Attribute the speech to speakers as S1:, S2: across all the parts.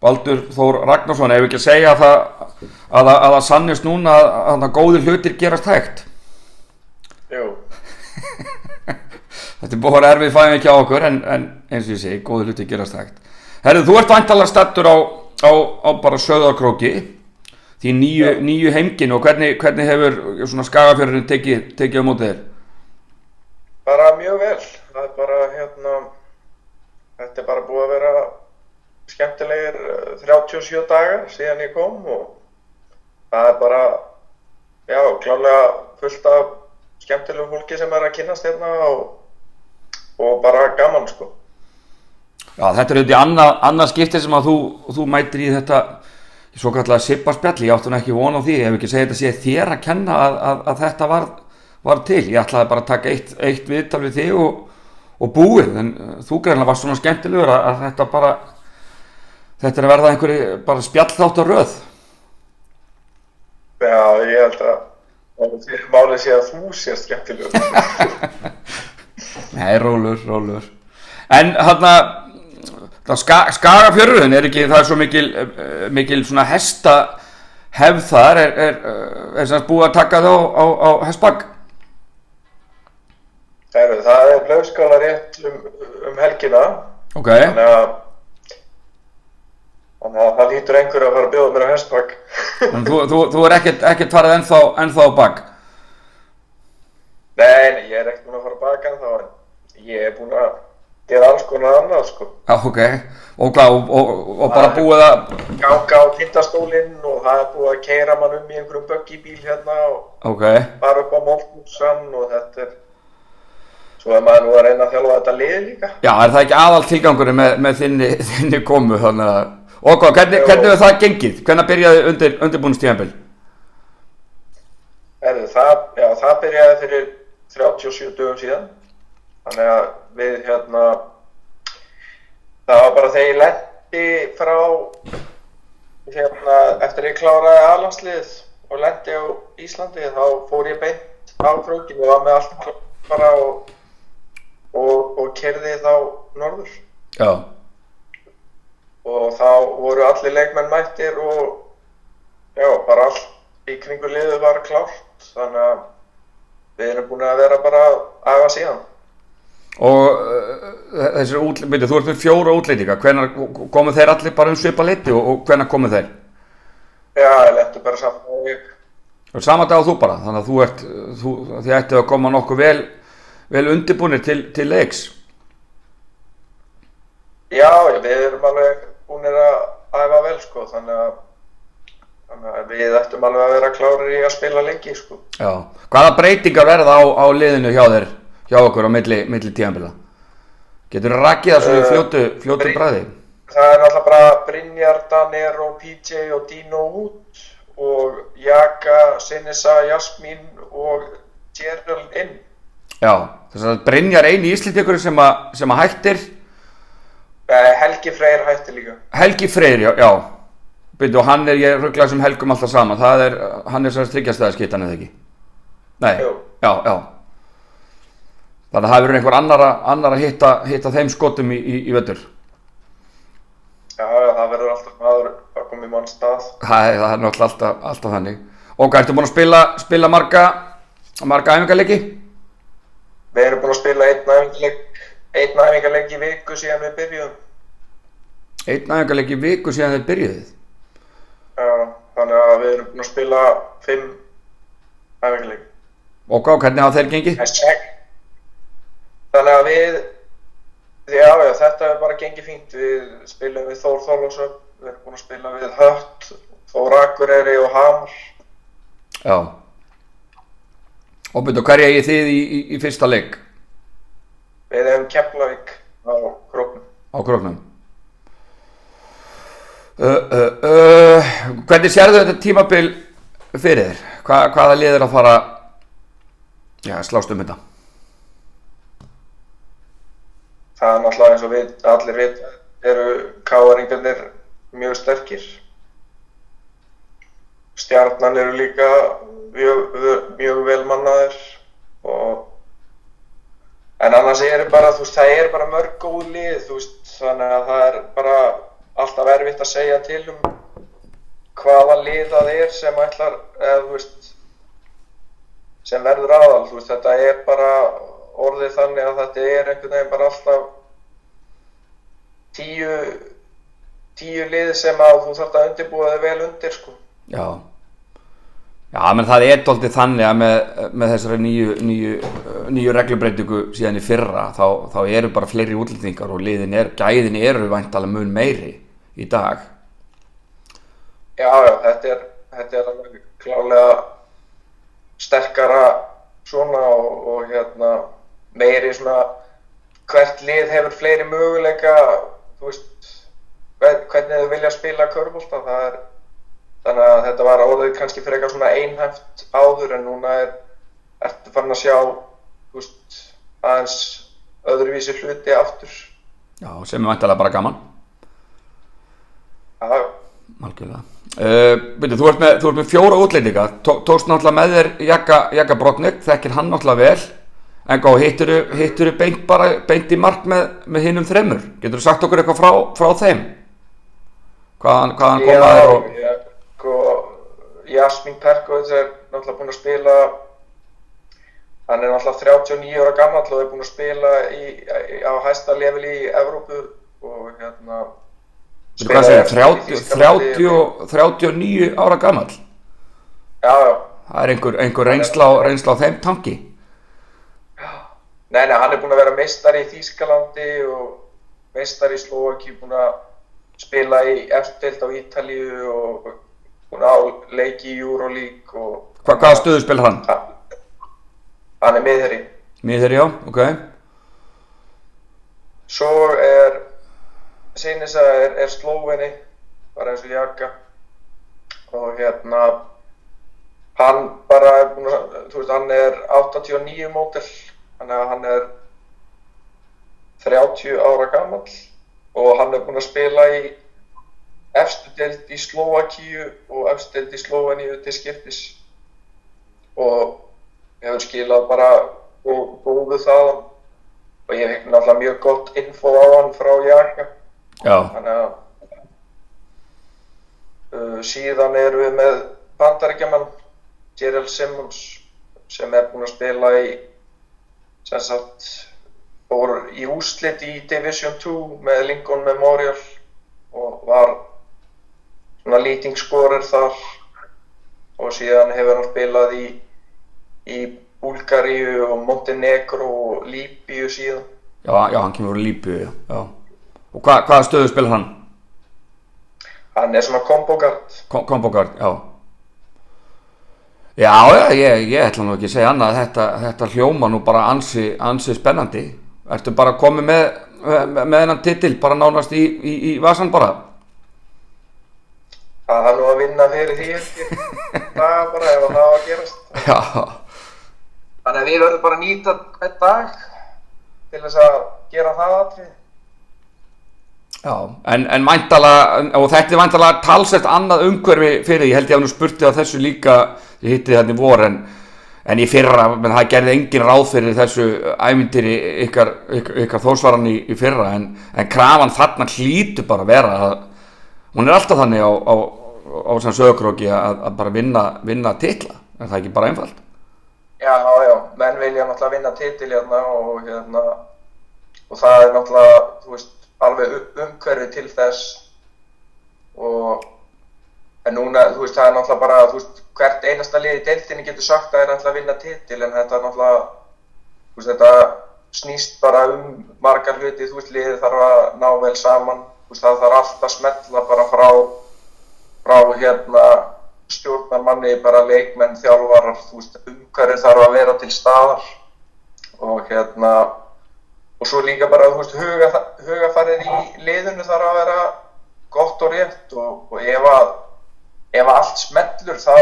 S1: Baldur Þór Ragnarsson, ef ekki að segja að það sannist núna að góðir hlutir gerast hægt.
S2: Jú.
S1: Þetta búið að erfið fæðing ekki á okkur, en eins og ég segi, góðir hlutir gerast hægt. Herðu, þú ert væntanlega staddur á bara Sauðárkróki, því nýju heimkinn, og hvernig hefur svona Skagafjörðurinn tekið á móti þér?
S2: Bara mjög vel. Það er bara þetta er bara búið að vera skemmtilegir 37 dagar síðan ég kom og það er bara, já, klárlega fullt af skemmtilegu fólki sem er að kynnast hérna og bara gaman, sko.
S1: Já, þetta er auðvitað annað skipti sem að þú mætir í þetta svo kallega sipparspjall. Ég átti ekki von á því, ef ekki segja þetta sé þér að kenna að þetta var til. Ég ætlaði bara að taka eitt viðtal við þig og búið, en þú greinlega varst svona skemmtilegur að þetta er að verða einhverju bara spjallþáttaröð.
S2: Já, ég held að málið sé að þú sé skemmtilegur.
S1: Nei, rólur. En Skagafjörðurinn það er svo mikil svona hestahefð þar, er sem búið að taka það á hestbak?
S2: Það er Laufskálar rétt helgina.
S1: Ok.
S2: Þannig að það lítur einhver að fara að bjóða mér á hestbak.
S1: En þú er ekkert farið ennþá á bak?
S2: Nei, ég er ekkert búinn að fara á bak ennþá, en ég er búinn að gera alls konar annað, sko.
S1: Já, ok. Og bara búið að
S2: ganga á tindastólinn og það er búið að keyra mann í einhverjum böggibíl hérna og bara upp á Moldhúsan og þetta er. Svo er maður nú að reyna að þjálfa þetta lið líka. Já,
S1: er það ekki aðal tilgangurinn með þinni komu, þannig að. Og hvernig hefur það gengið? Hvenær byrjaði undirbúningstímabil?
S2: Það byrjaði fyrir 37 dögum síðan. Þannig að við það var bara þegar ég lenti frá eftir ég kláraði A-landsliðið og lenti á Íslandi, þá fór ég beint á Krókinn og var með allt bara og keyrði þá norður.
S1: Já.
S2: Og þá voru allir leikmenn mættir og já, bara allt í kringu liðið var klárt, þannig að við erum búin að vera bara að æfa síðan.
S1: Og þessir útlendingar, þú ert með 4 útlendingar, hvenær komu þeir allir bara svipað leyti og hvenær komu þeir?
S2: Já, ég lenti bara saman og ég.
S1: Sama dag og þú bara, þannig að þið ættu að koma nokkuð vel undirbúnir til leiks.
S2: Já, við erum alveg búnir að æfa vel, sko, þannig að við ættum alveg að vera klárir í að spila lengi, sko.
S1: Já, hvaða breytingar verða á liðinu hjá okkur á milli tímabila? Geturðu rakið það svona í fljótu bragði?
S2: Það er náttúrulega bara Brynjar, Danero, PJ og Dino út og Jaka, Sinisa, Jasmín og Gerald inn.
S1: Já, þess að Brynjar eini Íslendingur sem að hættir.
S2: Helgi Freyr hættir líka. Helgi
S1: Freyr, já. Byrju, og hann ég ruglaði sem Helgum alltaf saman. Hann er svona þryggjastæðaskittan eða ekki? Nei,
S2: Jú.
S1: Já. Þannig að það hefur verið einhver annar að hitta þeim skotum í vetur.
S2: Já, það verður alltaf maður að koma í mann stað.
S1: Það er náttúrulega alltaf þannig. Og ertu búin að spila marga æfingarleiki?
S2: Við erum búin að spila einn æfingarleik í viku síðan við byrjuðum.
S1: Einn æfingarleik í viku síðan þið byrjuðið?
S2: Já, þannig að við erum búin að spila 5 æfingarleiki.
S1: Og hvernig hafa þeir gengið?
S2: Þannig að þetta hefur bara gengið fínt. Við spilum við Þór Þorlákshöfn, við erum búin að spila við Hött, Þór Akureyri og Hamar.
S1: Já. Og byrju, hverju eigið þið í fyrsta leik?
S2: Við hefum Keflavík á Króknum.
S1: Á Króknum. Hvernig sérðu þetta tímabil fyrir þér? Hvaða lið er að fara slást þetta?
S2: Það er náttúrulega eins og allir vita eru KR-ingarnir mjög sterkir. Stjarnan eru líka mjög vel mannaðir en annars það er bara mörg góð lið, þannig að það er bara alltaf erfitt erfitt að segja til hvaða lið það sem ætlar, eða þú veist, sem verður aðal, þú veist, þetta bara orðið þannig að þetta einhvern veginn bara alltaf 10 lið sem að þú þarft að undirbúa þig vel undir, sko.
S1: Já, menn það dálítið þannig að með þessari nýju reglubreitingu síðan í fyrra, þá eru bara fleiri útlendingar og gæðin eru væntanlega mun meiri í dag.
S2: Já, þetta alveg klárlega sterkara svona og meiri svona, hvert lið hefur fleiri möguleika, þú veist, hvernig þau vilja spila körfubolta, þannig að þetta var orðið kannski frekar svona einhæft áður, en núna ertu farin að sjá, þú veist, aðeins öðruvísi hluti aftur.
S1: Já, sem væntanlega bara gaman.
S2: Já.
S1: Algjörlega. Þú ert með 4 útlendinga, tókst náttúrulega með þér Jaka Brodnik, þekkir hann náttúrulega vel, en hittirðu beint í mark með hinum 3? Geturðu sagt okkur eitthvað frá þeim? Hvaðan koma þér?
S2: Jasmín Perkovic náttúrulega búinn að spila, hann náttúrulega 39 ára gamall og búinn að spila á hæsta level í Evrópu og
S1: Hvað segir, 39 ára gamall?
S2: Já.
S1: Það einhver reynsla á þeim tanki?
S2: Já. Nei, hann búinn að vera meistari í Þýskalandi og meistari í Slóvakíu, búinn að spila í eftirdeild á Ítalíu og búinn á leiki í Euroleague og...
S1: Hvaða stöðu spilar hann?
S2: Hann miðherji.
S1: Miðherji, já, ok.
S2: Svo Sinisa Slóveni, bara eins og Jaka, og hann bara búinn að, þú veist, hann 89 módel, þannig að hann 30 ára gamall og hann búinn að spila í efstu deild í Slóvakíu og efstu deild í Slóveníu til skiptis og hefur skilað bara góðu þaðan og ég hef náttúrulega mjög gott info á hann frá Jaka.
S1: Já.
S2: Þannig að síðan erum við með Bandaríkjamann Gerald Simmons sem búinn að spila fór í úrslit í Division 2 með Lincoln Memorial og var svona leading scorer þar og síðan hefur hann spilað í Búlgaríu og Montenegro og Líbíu síðan.
S1: Já, hann kemur úr Líbíu, já. Og hvaða stöðu spilar hann?
S2: Hann svona combo guard.
S1: Combo guard, já. Já, ég ætla nú ekki að segja annað að þetta hljóma nú bara ansi spennandi. Ertu bara komið með þennan titil bara nánast í vasan bara?
S2: Það nú að vinna fyrir því ekki. Það bara ef það á að gerast.
S1: Já.
S2: Þannig að við verðum bara að nýta hvern dag til þess að gera það atrið.
S1: Já, en væntanlega, og þetta væntanlega talsvert annað umhverfi fyrir því, ég held ég nú spurti á þessu líka, ég hitti þarna í vor, en í fyrra, menn það gerði engin ráð fyrir þessu ævintýri ykkar Þórsvaran í fyrra, en krafan þarna hlýtur bara að vera að, hún alltaf þannig á sem Söðurkróki að bara vinna titla, er það ekki bara einfalt?
S2: Já, menn vilja náttúrulega vinna titil og það náttúrulega, þú veist, alveg umhverfi til þess en núna, þú veist, það náttúrulega bara, þú veist, hvert einasta lið í deildinni getur sagt að náttúrulega að vinna titil, en þetta náttúrulega, þú veist, þetta snýst bara margar hluti, þú veist, liðið þarf að ná vel saman, þú veist, það þarf allt að smetla bara frá stjórnarmanni, bara leikmenn, þjálfarar, þú veist, umhverfi þarf að vera til staðar og svo líka bara, þú veist, hugafarið í liðinu þarf að vera gott og rétt og ef allt smellur þá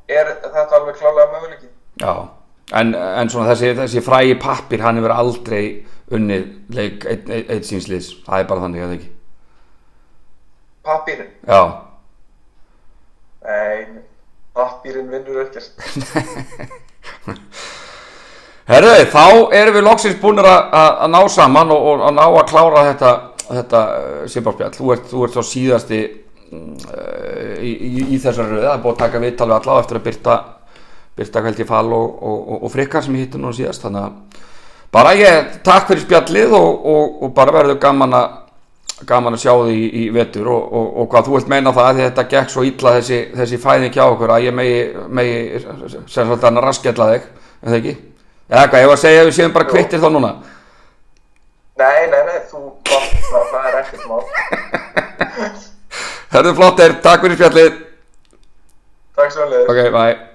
S2: þetta alveg klárlega möguleiki.
S1: Já, en svona þessi frægi pappir, hann hefur aldrei unnið leik eitt síns liðs, það bara þannig, eða ekki?
S2: Pappírinn?
S1: Já.
S2: Nei, pappírinn vinnur ekkert.
S1: Herðu, þá erum við loksins búinir að ná saman og ná að klára þetta Sipparspjall. Þú ert þá síðasti í þessari röð. Það er búið að taka viðtal við alla á eftir að birta held ég Fall og Frikka sem ég hitti nú síðast. Þannig að bara takk fyrir spjallið og bara verður gaman að sjá þig í vetur og hvað þú vilt meina það að þetta gekk svo illa þessi fæðing hjá okkur að ég megi sem sagt að raskella þig, er það ekki? Eða hvað, ég var að segja að við séum bara kvittir þá núna?
S2: Nei, þú það er ekkert mál.
S1: Herðu flott, takk fyrir spjallið.
S2: Takk svo leiðis.
S1: Ok, bye.